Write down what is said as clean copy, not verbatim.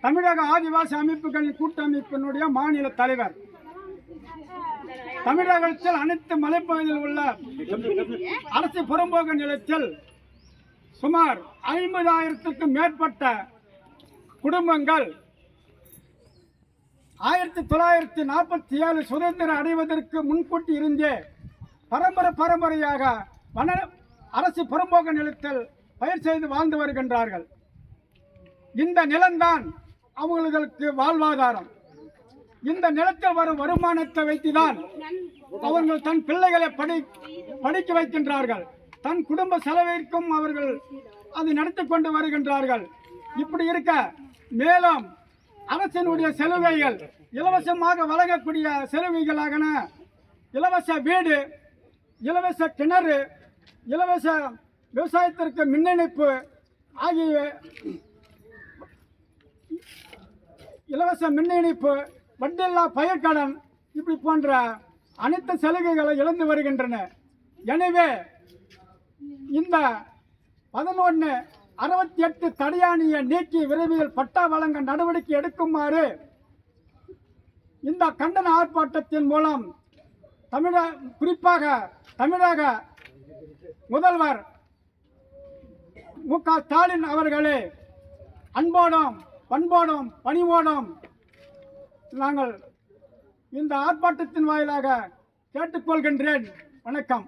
தமிழக ஆதிவாசி அமைப்புகளின் கூட்டமைப்பினுடைய மாநில தலைவர். தமிழகத்தில் அனைத்து மலைப்பகுதியில் உள்ள அரசு புறம்போக்கு நிலத்தில் சுமார் 50,000க்கும் மேற்பட்ட குடும்பங்கள் 1947 சுதந்திரம் அடைவதற்கு முன்கூட்டி இருந்தே பரம்பரையாக அரசு புறம்போக்கு நிலத்தில் பயிர் செய்து வாழ்ந்து வருகின்றார்கள். இந்த நிலம்தான் அவர்களுக்கு வாழ்வாதாரம். இந்த நிலத்தில் வரும் வருமானத்தை வைத்துதான் அவர்கள் தன் பிள்ளைகளை படிக்க வைக்கின்றார்கள். தன் குடும்ப செலவிற்கும் அவர்கள் அதை நடத்தி கொண்டு வருகின்றார்கள். இப்படி இருக்க மேலும் அரசினுடைய செலவைகள் இலவசமாக வழங்கக்கூடிய செலவுகளாக இலவச வீடு, இலவச கிணறு, இலவச விவசாயத்திற்கு மின் இணைப்பு ஆகிய இலவச மின் இணைப்பு, வட்டியில்லா பயிர்க்கடன் இப்படி போன்ற அனைத்து சலுகைகளை இழந்து வருகின்றன. எனவே இந்த 1168 தடையாணியை நீக்கி விரைவில் பட்டா வழங்க நடவடிக்கை எடுக்குமாறு இந்த கண்டன ஆர்ப்பாட்டத்தின் மூலம் குறிப்பாக தமிழக முதல்வர் மு.க. ஸ்டாலின் அவர்களே அன்போடும் பண்போடும் பணிவோடும் நாங்கள் இந்த ஆர்ப்பாட்டத்தின் வாயிலாக கேட்டுக்கொள்கின்றேன். வணக்கம்.